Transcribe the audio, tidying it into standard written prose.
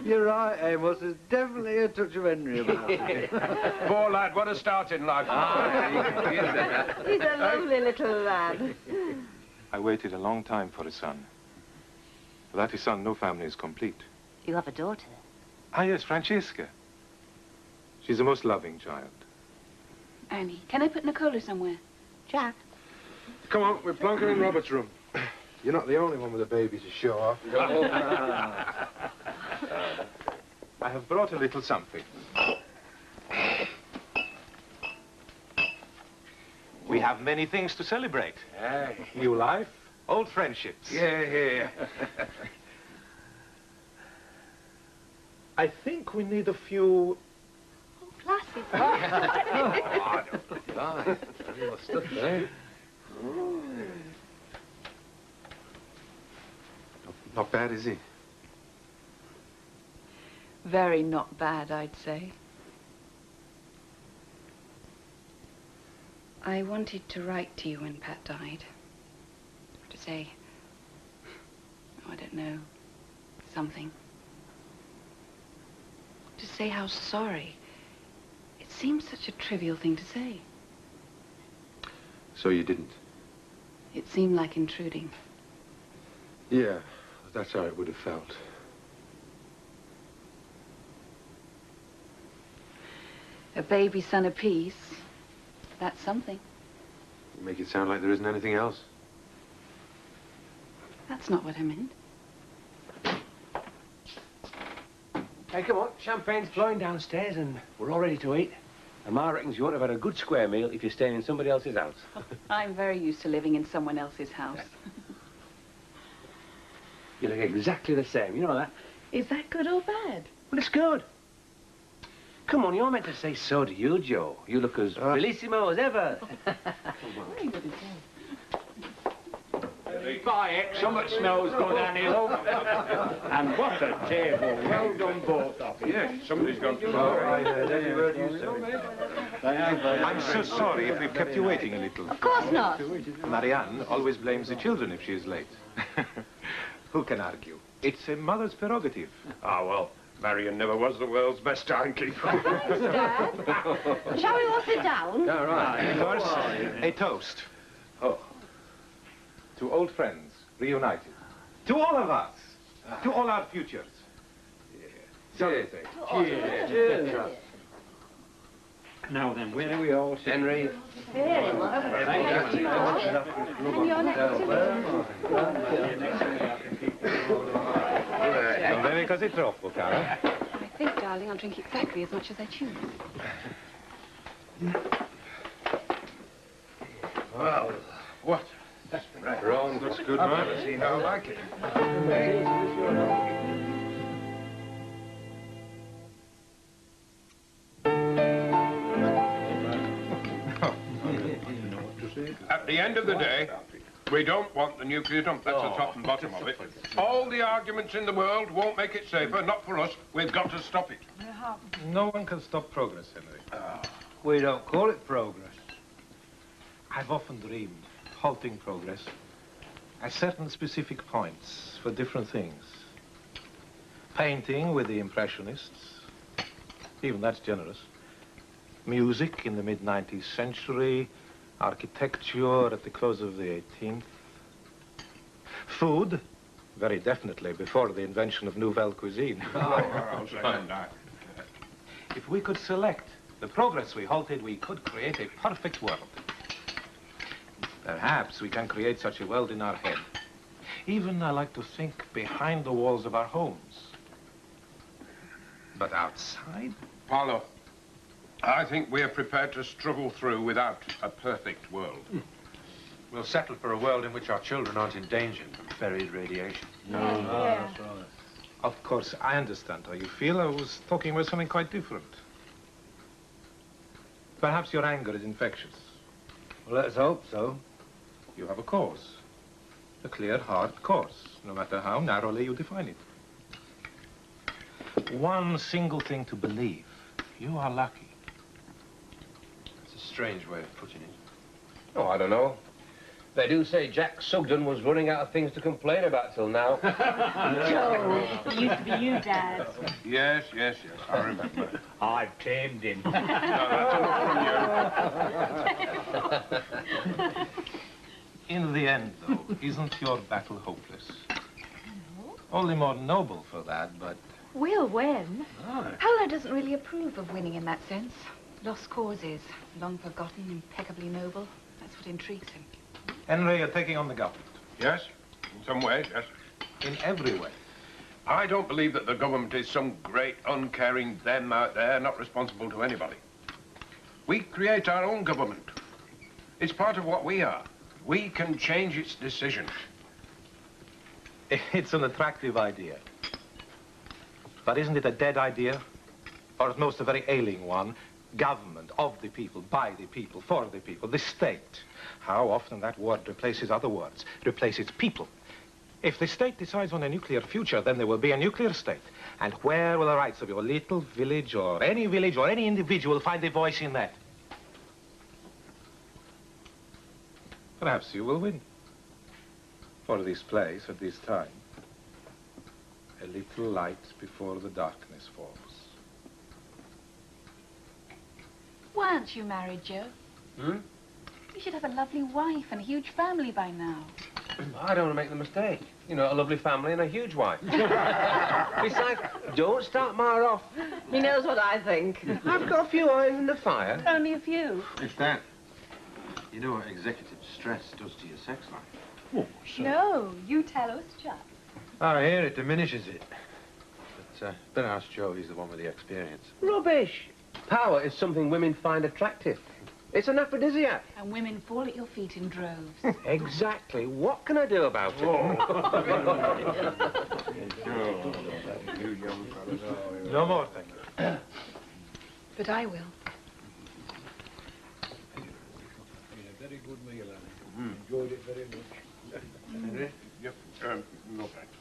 You're right, Amos. There's definitely a touch of Henry about it. Poor lad, what a start in life. He's a lovely little lad. I waited a long time for a son. Without a son, no family is complete. You have a daughter? Ah, yes, Francesca. She's a most loving child. Annie, can I put Nicola somewhere? Jack? Come on, we're plonking in Robert's room. You're not the only one with a baby to show off. I have brought a little something. We have many things to celebrate. New life, old friendships. Yeah. I think we need a few... Oh, classy. Not bad, is he? Very not bad, I'd say. I wanted to write to you when Pat died. To say, oh, I don't know, something. To say how sorry. It seems such a trivial thing to say. So you didn't? It seemed like intruding. Yeah, that's how it would have felt. A baby son apiece, that's something. You make it sound like there isn't anything else. That's not what I meant. Hey, come on. Champagne's flowing downstairs and we're all ready to eat. And Ma reckons you won't have had a good square meal if you're staying in somebody else's house. I'm very used to living in someone else's house. You look exactly the same, you know that? Is that good or bad? Well, it's good. Come on, you're meant to say so do you, Joe. You look as bellissimo as ever. Very good indeed. Quiet, so much snow's gone down here. And what a table. Well done, both of you. Yes, somebody's gone to... I heard every word you said. I'm so sorry if we've kept you waiting a little. Of course not. Marianne always blames the children if she is late. Who can argue? It's a mother's prerogative. Ah, well, Marion never was the world's best timekeeper. Thanks, Dad. Shall we all sit down? All right. First, a toast. Oh. To old friends, reunited. To all of us. To all our futures. Cheers. Cheers. Now then, where are we all sitting? Henry. Here. And you're next to Non bevi così troppo, cara. I think, darling, I'll drink exactly as much as I choose. Well, what? Right. Ron, looks good, man. See how I like it. At the end of the day, we don't want the nuclear dump. That's the top and bottom of it. All the arguments in the world won't make it safer. Not for us. We've got to stop it. No one can stop progress, Henry. We don't call it progress. I've often dreamed of halting progress at certain specific points for different things. Painting with the Impressionists, even that's generous. Music in the mid-19th century, architecture at the close of the 18th. Food, very definitely before the invention of nouvelle cuisine. I'll second that. If we could select the progress we halted, we could create a perfect world. Perhaps we can create such a world in our head. Even, I like to think, behind the walls of our homes. But outside? Paolo, I think we're prepared to struggle through without a perfect world. We'll settle for a world in which our children aren't endangered from buried radiation. Yeah. Of course, I understand how you feel. I was talking about something quite different. Perhaps your anger is infectious. Well, let's hope so. You have a cause. A clear, hard course, no matter how narrowly you define it. One single thing to believe. You are lucky. It's a strange way of putting it. Oh, I don't know. They do say Jack Sugden was running out of things to complain about till now. Joe, it used to be you, Dad. Yes, yes, yes, I remember. I've tamed him. No, that's enough from you. In the end, though, isn't your battle hopeless? No. Only more noble for that, but... We'll win. Paolo doesn't really approve of winning in that sense. Lost causes, long forgotten, impeccably noble. That's what intrigues him. Henry, you're taking on the government. Yes, in some ways, yes. In every way. I don't believe that the government is some great, uncaring them out there, not responsible to anybody. We create our own government. It's part of what we are. We can change its decisions. It's an attractive idea. But isn't it a dead idea? Or at most a very ailing one? Government, of the people, by the people, for the people, the state. How often that word replaces other words, replaces people. If the state decides on a nuclear future, then there will be a nuclear state. And where will the rights of your little village or any individual find a voice in that? Perhaps you will win. For this place at this time. A little light before the darkness falls. Why aren't you married, Joe? Hmm? You should have a lovely wife and a huge family by now. I don't want to make the mistake. You know, a lovely family and a huge wife. Besides, don't start Ma off. He knows what I think. I've got a few irons in the fire. Only a few. If that, you know what executive stress does to your sex life. Oh, No, you tell us, Chuck. I hear it diminishes it. But better ask Joe, he's the one with the experience. Rubbish. Power is something women find attractive. It's an aphrodisiac. And women fall at your feet in droves. Exactly. What can I do about it? No more, thank you. But I will. A very good meal, Annie. Enjoyed it very much. Henry? Yep. No, thanks.